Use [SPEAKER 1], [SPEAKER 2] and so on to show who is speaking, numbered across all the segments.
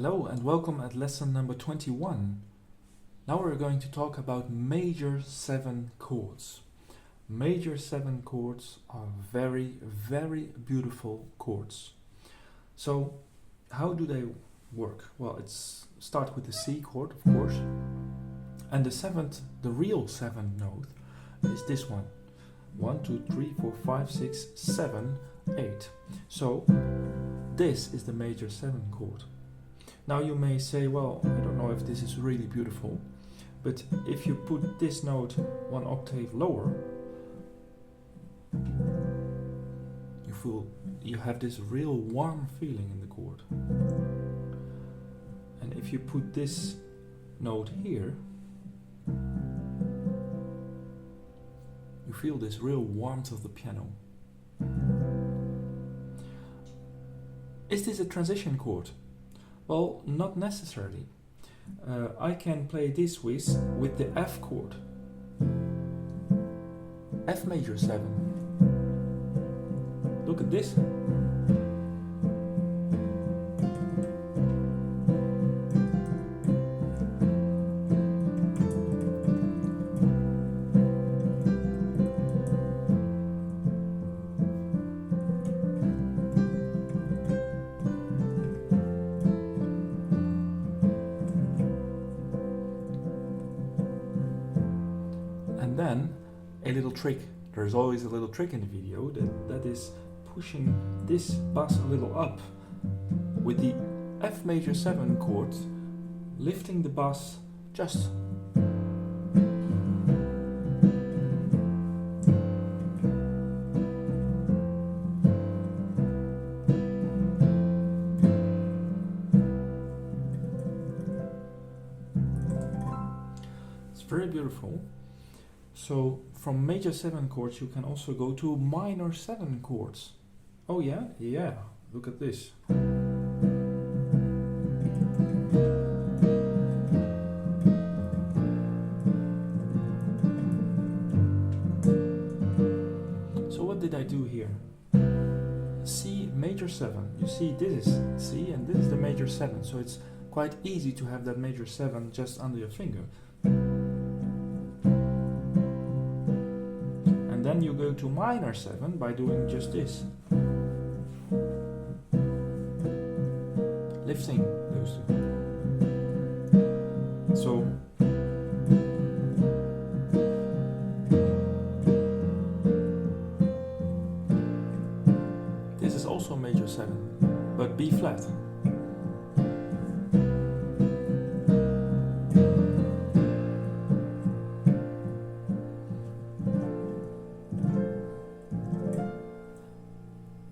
[SPEAKER 1] Hello and welcome at lesson number 21. Now we're going to talk about major 7 chords. Major 7 chords are very, very beautiful chords. So how do they work? Well, it's start with the C chord, of course. And the real 7th note is this one. 1, 2, 3, 4, 5, 6, 7, 8. So this is the major 7 chord. Now you may say, well, I don't know if this is really beautiful, but if you put this note 1 octave lower, you have this real warm feeling in the chord. And if you put this note here, you feel this real warmth of the piano. Is this a transition chord? Well, not necessarily. I can play this with the F chord. F major 7. Look at this. And then a little trick. There's always a little trick in the video that is pushing this bass a little up with the F major 7 chord, lifting the bass just. It's very beautiful. So from major 7 chords you can also go to minor 7 chords. Oh yeah? Yeah, look at this. So what did I do here? C major 7. You see this is C and this is the major 7, so it's quite easy to have that major 7 just under your finger. And then you go to minor 7 by doing just this. Lifting those two. So this is also major 7, but B flat.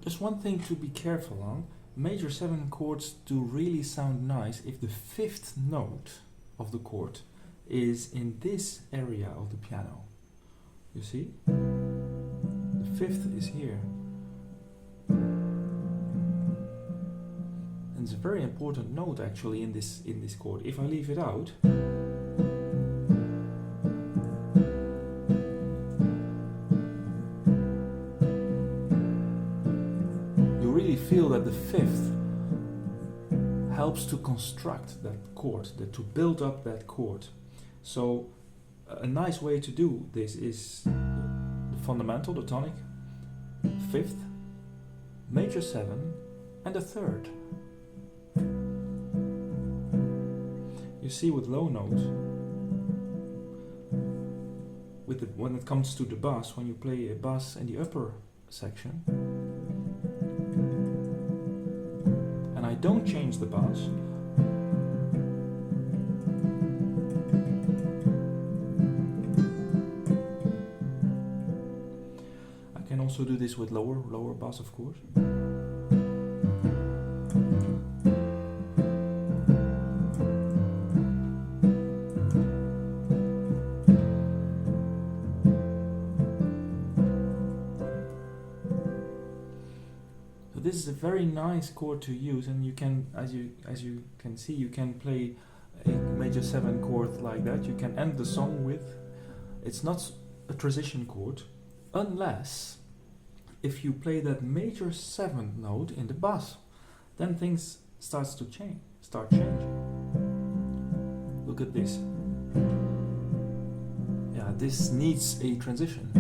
[SPEAKER 1] Just one thing to be careful on, major 7 chords do really sound nice if the 5th note of the chord is in this area of the piano. You see? The 5th is here. And it's a very important note actually in this chord. If I leave it out, feel that the 5th helps to construct that chord, to build up that chord. So a nice way to do this is the fundamental, the tonic, 5th, major 7, and the 3rd. You see with low notes, when it comes to the bass, when you play a bass in the upper section, I don't change the bass. I can also do this with lower bass, of course. This is a very nice chord to use, and you can, as you can see, you can play a major 7 chord like that. You can end the song with. It's not a transition chord, unless if you play that major 7th note in the bass, then things starts to change. start changing. Look at this. Yeah, this needs a transition.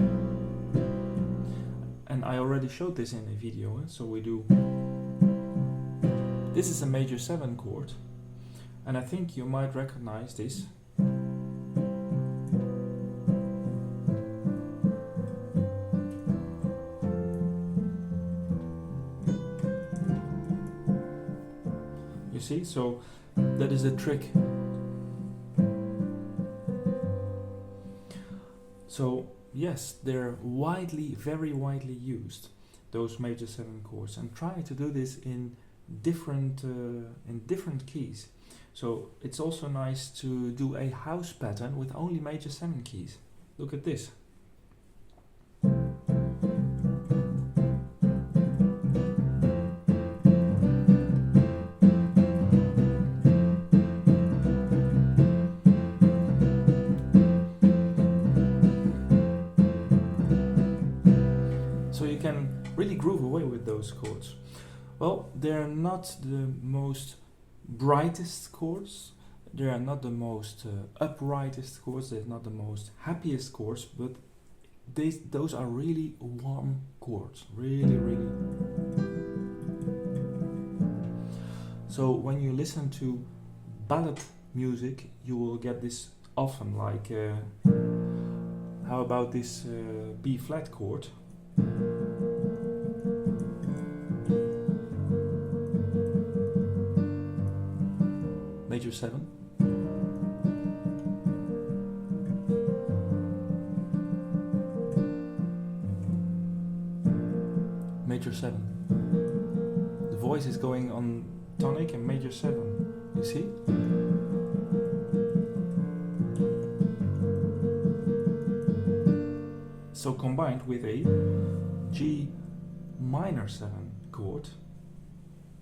[SPEAKER 1] And I already showed this in a video, so we do. This is a major 7 chord, and I think you might recognize this. You see, so that is a trick. So yes, they're very widely used, those major 7 chords, and try to do this in different keys. So it's also nice to do a house pattern with only major 7 keys. Look at this. So you can really groove away with those chords. Well, they're not the most brightest chords, they are not the most uprightest chords, they're not the most happiest chords, but those are really warm chords, really. So when you listen to ballad music, you will get this often, like how about this B flat chord? Major 7. Major 7. The voice is going on tonic and major 7. You see? So combined with a G minor 7 chord,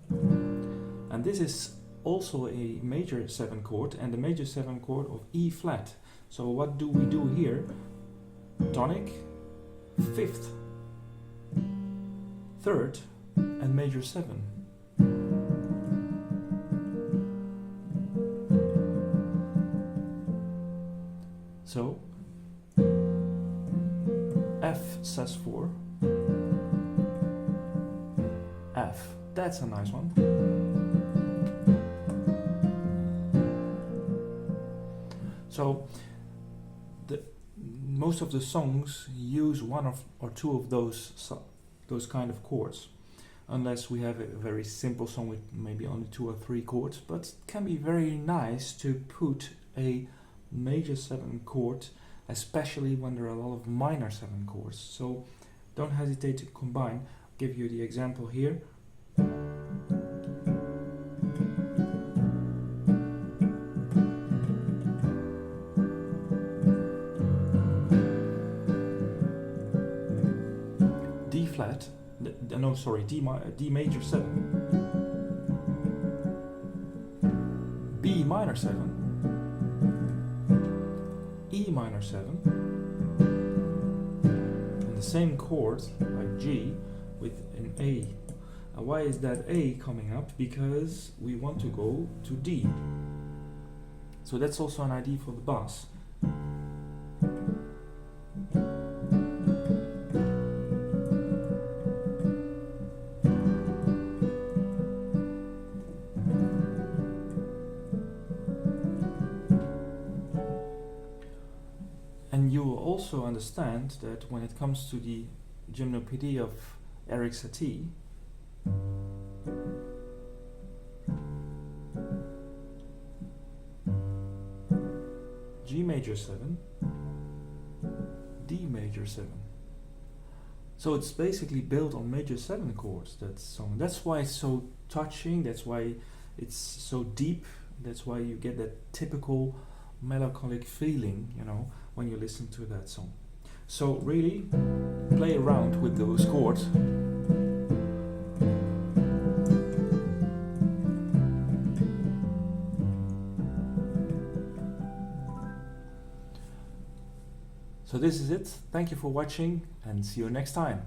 [SPEAKER 1] and this is also a major 7 chord and the major 7 chord of E flat. So what do we do here? Tonic, 5th, 3rd, and major 7. So F sus4, F. That's a nice one. So most of the songs use one or two of those kind of chords, unless we have a very simple song with maybe only 2 or 3 chords, but it can be very nice to put a major 7 chord, especially when there are a lot of minor 7 chords. So don't hesitate to combine. I'll give you the example here. D flat, no sorry, D major 7, B minor 7, E minor 7, and the same chord like G with an A. And why is that A coming up? Because we want to go to D. So that's also an idea for the bass. And you will also understand that when it comes to the gymnopédie of Eric Satie, G major 7, D major 7. So it's basically built on major 7 chords, that song. That's why it's so touching, that's why it's so deep, that's why you get that typical melancholic feeling, you know, when you listen to that song. So really play around with those chords. So this is it. Thank you for watching and see you next time.